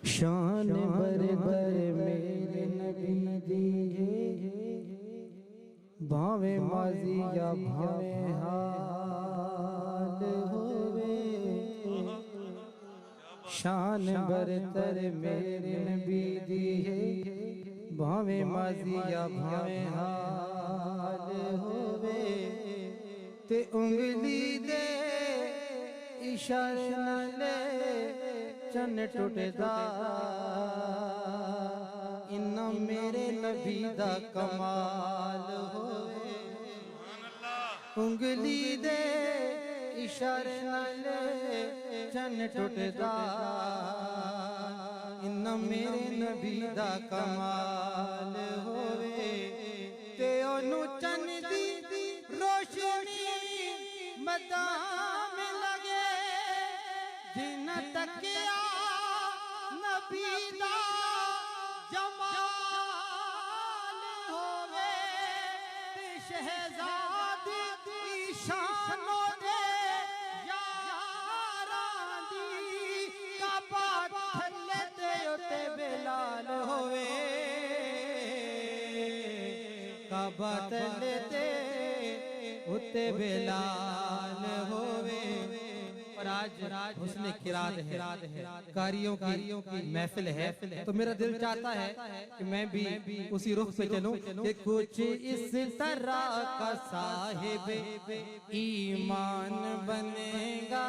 शान बरतर मेरे नबी दी भावे माजी या भावे हाल होवे। शान बरतर मेरे नबी दी भावे माजी या भावे हाल होवे। ते उंगली दे इशारे नाले चन टुटदा इन्ना मेरे नबी दा कमाल होवे। उंगली दे इशारे नाले चन टुटदा इन्ना मेरे नबी दा कमाल होवे। ते ओनू चन दी रोशनी मदाम लगे जिन तकिया नबी दा जमाल होवे। ते शहजादी दी शानो दे यारां दी काबा थल्ले ते उते बिलाल होवे। काबा थल्ले ते उते बिलाल होवे। और आज हुस्ने किरात है, कारियों की महफिल है, तो मेरा दिल चाहता है कि मैं भी उसी रुख पे चलूं कि कुछ इस तरह का साहिब ईमान बनेगा।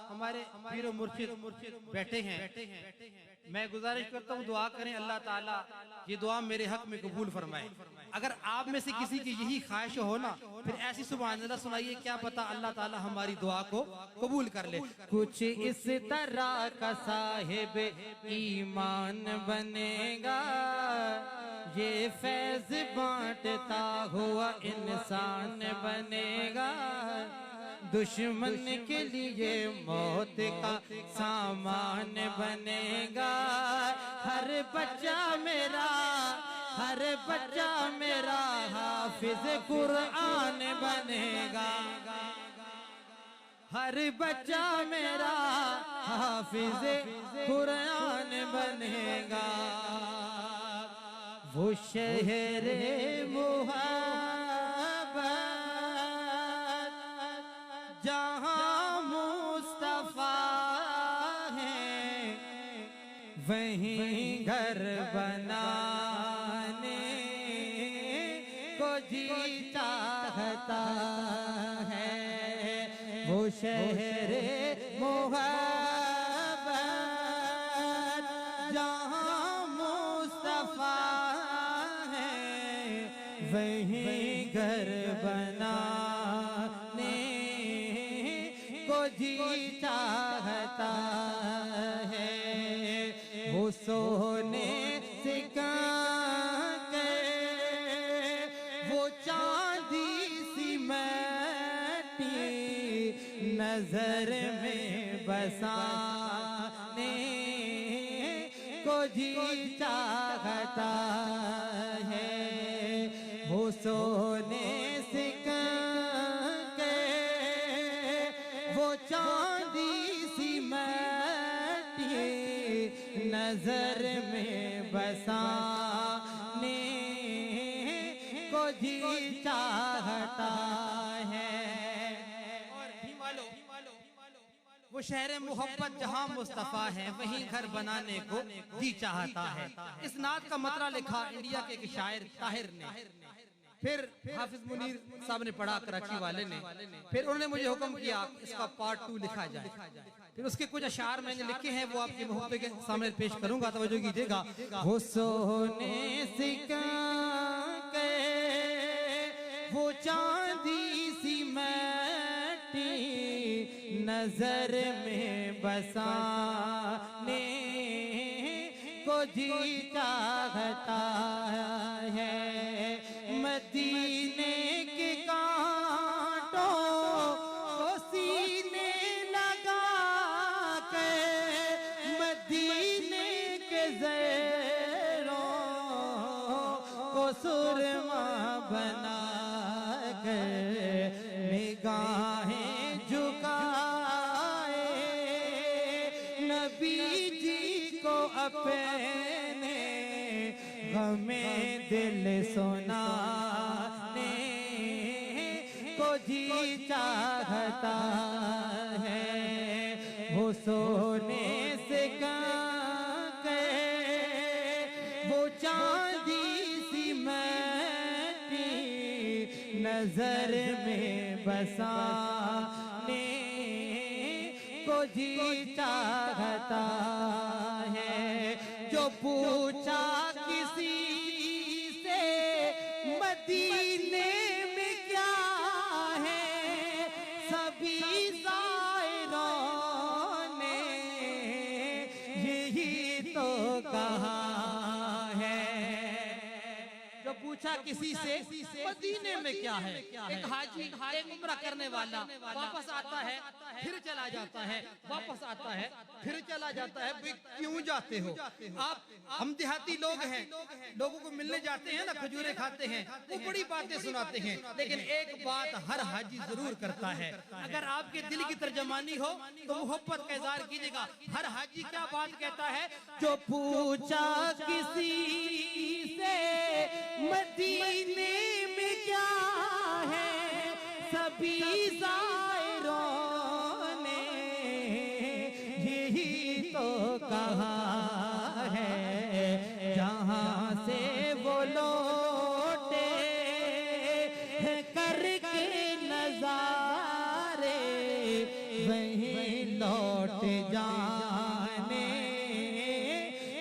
हमारे पीर मुर्शिद बैठे हैं, मैं गुजारिश करता हूँ दुआ करें अल्लाह ताला ये दुआ मेरे हक में कबूल फरमाए। अगर आप में से किसी की यही ख्वाहिश हो ना, फिर ऐसी सुभान अल्लाह सुनाइए, क्या पता अल्लाह ताला हमारी दुआ को कबूल कर ले। कुछ इस तरह का साहिब ईमान बनेगा, ये फैज बांटता हुआ इंसान बनेगा। दुश्मन के लिए मौत का सामान बनेगा। हर बच्चा मेरा हाफिज कुरान बनेगा। हर बच्चा मेरा हाफिज कुरान बनेगा। वो शहरे मुहब्बत जहाँ मुस्तफा है, वहीं घर बनाने को जी चाहता है। वो शहरे मुहब्बत जहाँ मुस्तफा है, वहीं घर बनाने को जी चाहता है। वो सोने से के वो चांदी सी मैटी नजर में बसाने को जी चाहता है। वो सोने से के वो चांदी सी मैटी नजर में बसाने को जी चाहता है। और वो शहर मोहब्बत जहाँ मुस्तफा है, वहीं घर बनाने को जी चाहता है। इस नात का मतला लिखा इंडिया के एक शायर ताहिर ने, फिर हाफिज मुनीर साहब ने पढ़ा कराची वाले ने, फिर उन्होंने मुझे हुक्म किया इसका पार्ट 2 लिखा जाए। फिर उसके कुछ अशार मैंने लिखे हैं, वो आपकी मोहब्बत के सामने पेश करूंगा, तवज्जो कीजिएगा। वो सोने सिका के वो चांदी सी मैटी नजर में बसाने को जी चाहता है। मदीने के कांटों को सीने लगा के, मदीने के ज़ेरों को सुरमा बना के, निगाहें झुकाए नबी जी को अपने हमें दिल सुनाने को जी चाहता है। वो सोने से वो चांदी सी मैटी नजर में बसाने को जी चाहता है। जो पूछा किसी से मदीने में क्या है, सभी ज़ायरों ने यही तो कहा है। जो पूछा किसी से मदीने में क्या है, एक हाजी एक उम्रा करने वाला वापस आता है फिर चला जाता है, वापस आता है फिर चला जाता है। भाई क्यों जाते हो आप? हम देहाती लोग हैं, लोगों को मिलने जाते हैं ना, खजूरें खाते हैं, वो बड़ी बातें सुनाते हैं, लेकिन एक बात हर हाजी जरूर करता है। अगर आपके दिल की तर्जमानी हो तो मोहब्बत का इज़हार कीजिएगा। हर हाजी क्या बात कहता है? जो पूछा किसी से मदीने में क्या है, सभी ज़ायरों ने यही तो कहा है। जहाँ से वो लौटे करके नज़ारे, वहीं लौट जाने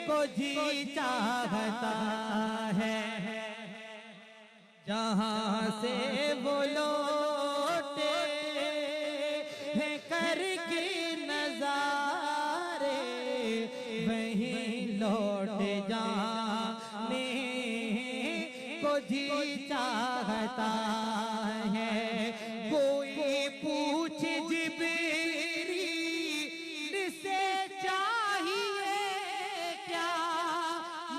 को जी चाहता है। जहाँ से वो लौटे करके नज़ारे, वहीं लौट जाने को जी चाहता है। कोई पूछे जिब्रील से चाहिए क्या,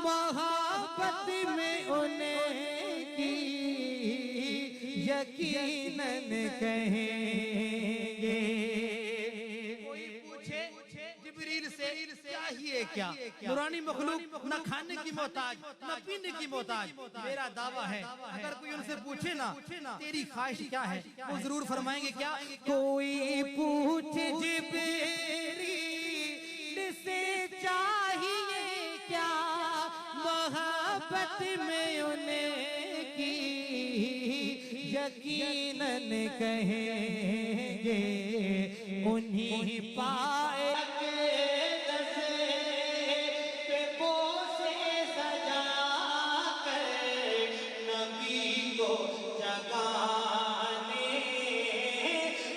मोहब्बत में उन्हें यकीनन कहेंगे। कोई पूछे जिब्रील से चाहिए क्या, नूरानी मखलूक न खाने की मोहताज न पीने की मोहताज। मेरा दावा है अगर कोई उनसे पूछे ना तेरी ख्वाहिश क्या है, वो जरूर फरमाएंगे क्या? कोई पूछे जिब्रील से चाहिए क्या, मोहब्बत में उन्हें यकीनन कहेंगे। उन्हीं पाए के दसे पे पोसे सजा कर नबी को जगाने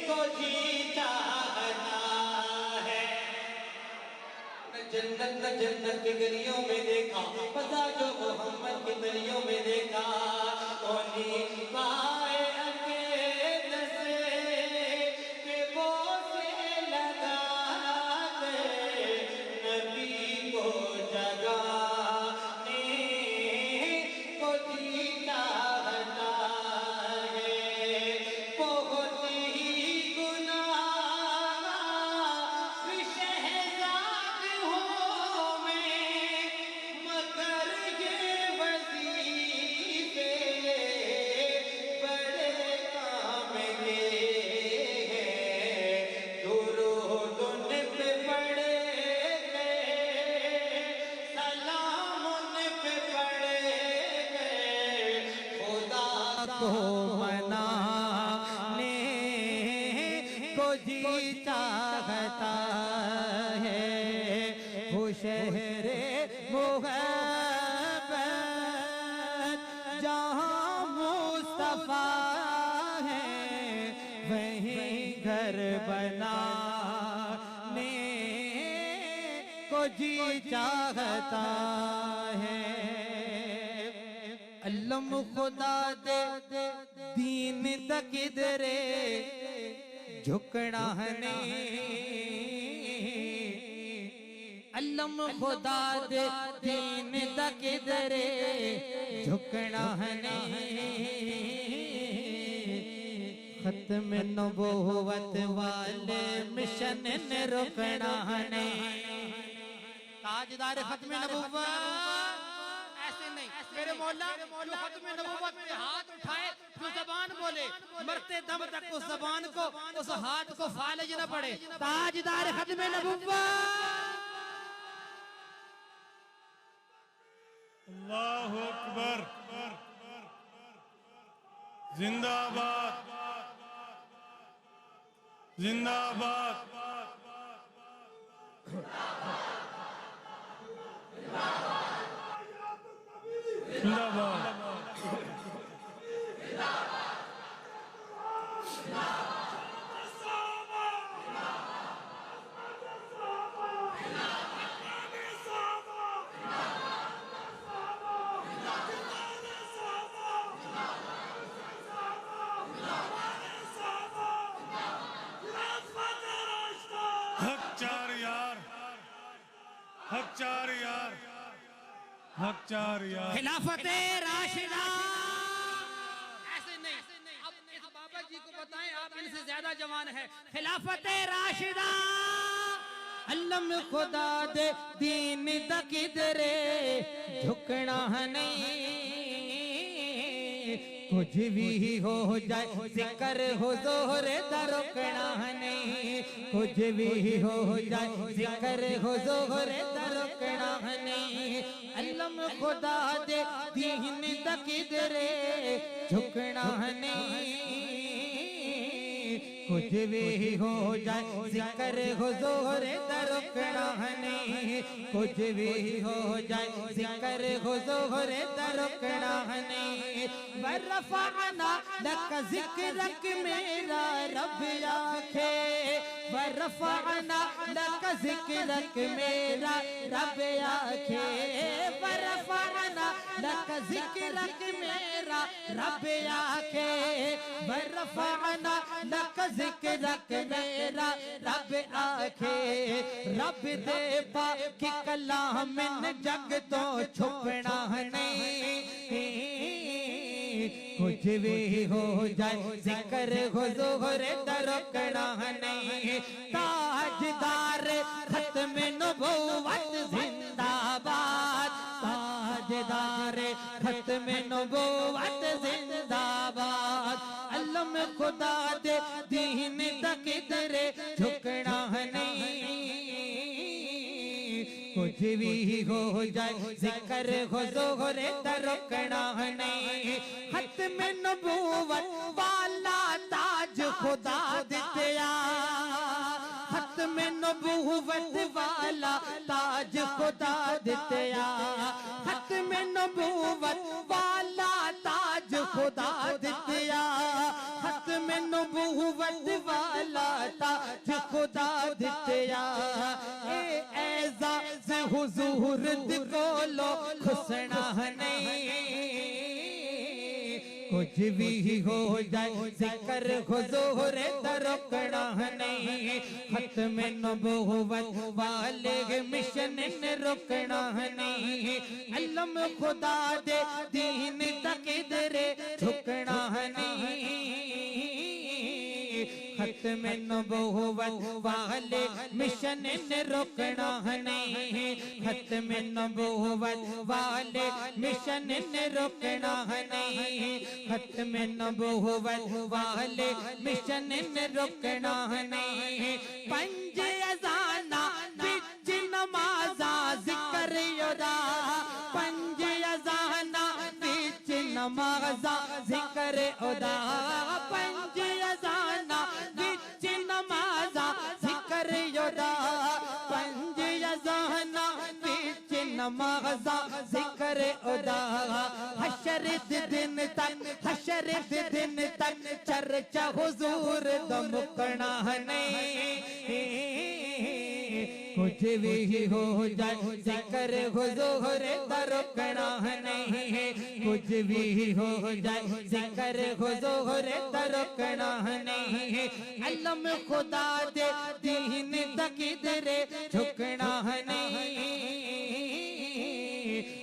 को जी चाहता है। जन्नत जन्नत के गलियों में देखा, पता जो मोहम्मद के गलियों में देखा। उन्हीं पाए अकेले से पे बोसे लगा कर नबी को जगाने को जी चाहता है। बहुत ही गुनाह शहज़ाद हूँ मैं, मगर ये वज़ीफ़े बड़े काम के हैं। दुरूद उन पे पड़े गए, सलाम उन पे पड़े गए, खुदा को मनाने को जी चाहता है। वो शहरे मोहब्बत जहाँ मुस्तफा है, वहीं घर बनाने को जी चाहता है। अल्लम खुदा दे दीन तक इधरे झुकना नहीं। अल्लम खुदा दे दीन तक इधरे झुकना नहीं। खत्म नबूवत वाले मिशन ने रुकना नहीं। ताजदार खत्म नबुव्वत ऐसे नहीं। मेरे मौला जो खत्म नबुव्वत पे हाथ उठाए जो ज़बान बोले मरते दम तक उस ज़बान को उस हाथ को फालिज न पड़े। ताजदार खत्म नबुव्वत। अल्लाहु अकबर। जिंदाबाद जिंदाबाद। जिंदाबाद। हक चार यार, हक चार यार, हक चार यार। खिलाफते राशिदा ऐसे नहीं। अब इस बाबा जी को बताएं, आप इनसे ज्यादा जवान है। खिलाफते राशिदा अल्लम खुदा दे दीन तक किधरे झुकना नहीं। कुछ भी हो जाए जिक्र हुजूर दा रुकना नहीं। कुछ भी हो जाए जिक्र हुजूर दा रुकना नहीं। अल्लम खुदा दे दीन तक किधरे झुकना नहीं। कुछ भी हो जाए जिक्र हुजूर दा रुकना नहीं। कुछ भी हो जाए जिक्र हुजूर दा रुकना नहीं। वरफ़अना लक ज़िक्रक मेरा रब आखे। वरफ़अना लक ज़िक्रक मेरा रब आखे। वरफ़अना लक ज़िक्रक मेरा रब आखे। वरफ़अना लक ज़िक्रक मेरा रब आखे। रब दे पाक कलाम जग तो छुपना नहीं। कुछ भी हो जाए जिक्र हुजूर दा रुकना नहीं। ताजदार खत्म नबुव्वत जिंदाबाद। ताजदार खत्म नबुव्वत जिंदाबाद। अल्लम खुदा दे दीन तक किधरे झुकना नहीं। कुछ भी हो जाए जिक्र हुजूर दा रुकना नहीं। खत्म नबुव्वत वाला ताज खुदा दित्या। खत्म नबुव्वत वाला ताज खुदा दित्या। खत्म नबुव्वत वाला ताज खुदा दित्या। खत्म नबुव्वत वाला ताज खुदा दित्या। एज़ाज़ हुजूर दी कोलो खुसना नहीं। कुछ भी हो जाए जिक्र हुजूर दा रुकना नहीं। खत्म नबुव्वत वाले मिशन ने रुकना नहीं। अल्लम खुदा दे दीन तक किधरे झुकना नहीं। खत्म नबुव्वत वाले मिशन ने रुकना नहीं। खत्म नबुव्वत वाले मिशन ने रुकना नहीं। खत्म नबुव्वत वाले मिशन ने रुकना नहीं। पंज अज़ाना बिच नमाज़ा ज़िक्र योदा। पंज अज़ाना बिच नमाज़ा ज़िक्र योदा। पंज अज़ाना बिच नमाज़ा ज़िक्र योदा। पंज अज़ाना बिच नमाज़ा ज़िक्र योदा। हशर दे दिन तक हशर दे दिन तक चर्चा हुजूर दा मुकना नहीं। कुछ भी हो जाए जिक्र हुजूर दा रुकना नहीं। कुछ भी हो जाए जिक्र हुजूर दा रुकना नहीं। अल्लम खुदा दे दीन तक किधरे झुकना नहीं।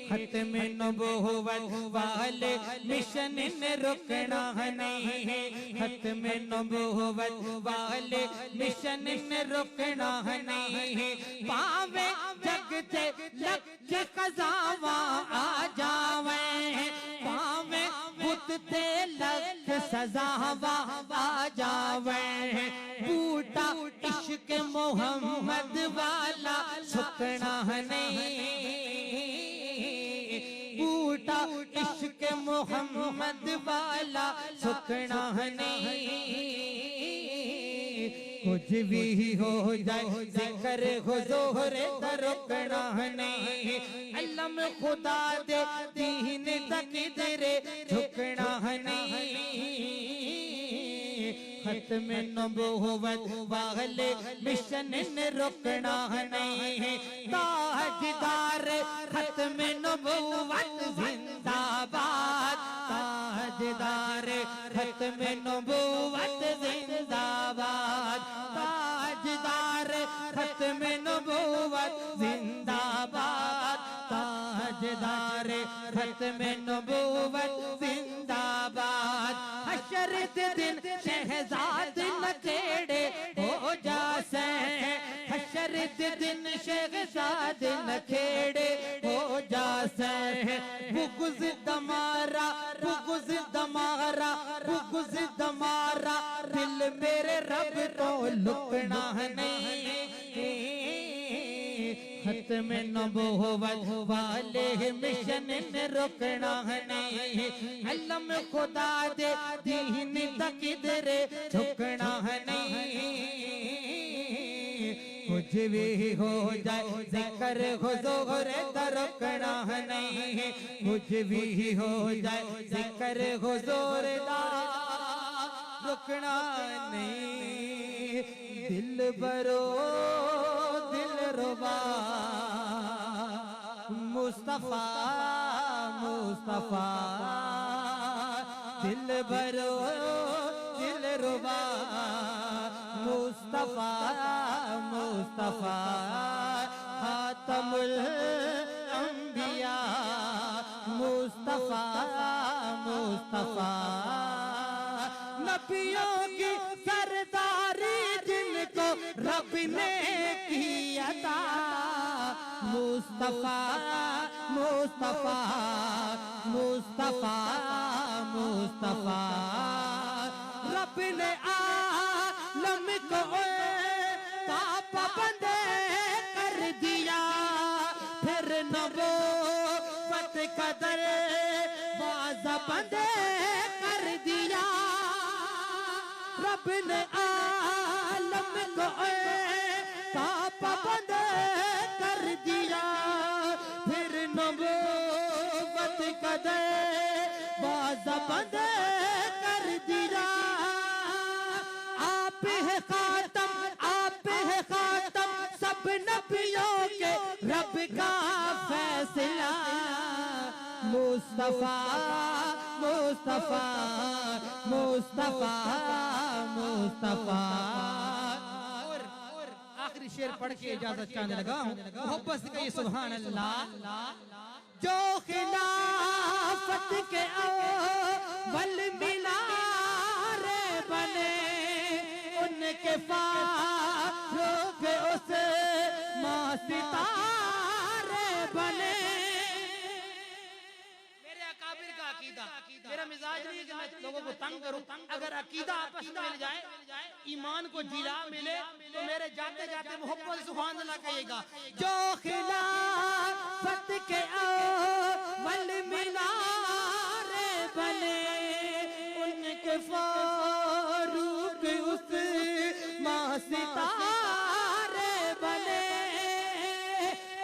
खत्म नबूवत वाले मिशन ने रुकना नहीं, खत्म नबूवत वाले मिशन ने रुकना नहीं। पावे जगते लख कज़ावा आ जावे, पावे बुतते लख सजावा आ जावे। बूटा इश्क मोहम्मद वाला सुकना नहीं, बूटा इश्क मोहम्मद वाला सुकना नहीं। कुछ भी हो जाए जिक्र हुजूर दा रुकना नहीं, अलम खुदा दे दीन तक दरे झुकना नहीं। खत्म नबूवत वाले मिशन ने रुकना नहीं, ताजदार खत्म नबूवत जिंदाबाद, ताजदार खत्म नबूवत जिंदाबाद, ताजदार खत्म नबूवत जिंदाबाद, ताजदार खत्म नबूवत जिंदाबाद। हशर के दिन शहजाद नखेड़े हो जासे, हशर के दिन शहजाद नखेड़े हो जासे। बुग़्ज़ दमारा बुग़्ज़ दमारा बुग़्ज़ दमारा दिल मेरे रब तो लुकना नहीं। खत्म नबूवत वाले मिशन ने रुकना नहीं, अलम खुदा दे दीन तक दरे झुकना नहीं। कुछ भी हो जाए जिक्र हुजूर दा रुकना नहीं, कुछ भी हो जाए जिक्र हुजूर दा रुकना नहीं। दिल बरो दिल रुबा मुस्तफा मुस्तफा, दिल बरो दिल रुबा मुस्तफा मुस्तफा। खातमुल अंबिया मुस्तफा मुस्तफा, नबियों की सरदारी जिनको रब ने की अता। मुस्तफा मुस्तफा मुस्तफा मुस्तफा, रब ने आलम को पाबंद कर दिया, फिर नबूवत का दरवाज़ा बंद कर दिया। रब ने आलम को पाबंद कर दिया, फिर नबूवत का दरवाज़ा बंद कर दिया। आप है खातम आप है खातम सब नबियों के रब का फैसला। मुस्तफा मुस्तफा मुस्तफा मुस्तफा। आखिरी शेर पढ़ के इजाजत चाहने लगा हूँ, मोहब्बत से कहिए सुभान अल्लाह। जो खिलाफत के अव्वल मीनारे बने, उनके फारूक उस मां सितारे बने। मेरे अकाबिर का अकीदा, मेरा मिजाज नहीं है कि मैं लोगों को तंग करूं। अगर अकीदा आपस में मिल जाए, ईमान को जिला मिले, तो मेरे जाते जाते मोहब्बत से सुभान अल्लाह कहिएगा। जो खिलाफत के अव्वल मीनारे बने, उनके फारूक उस मां सितारे बने।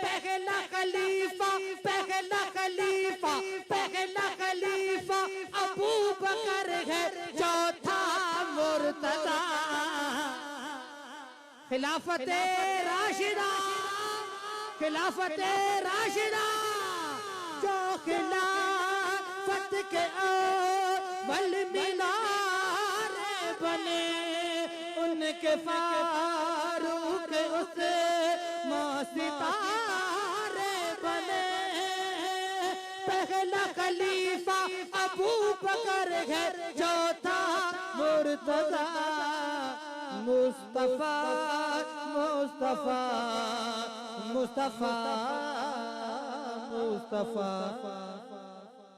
पहला खलीफा पहला खलीफा पहला खलीफा अबू बकर है, चौथा मुर्तज़ा। खिलाफत राशिदा खिलाफत राशिदा, जो खिलाफत के अव्वल मीनारे बने, उनके फारूक उस मां सितारे बने। पहला खलीफा अबू बकर है, चौथा मुर्तजा मुस्तफा मुस्तफा मुस्तफा मुस्तफा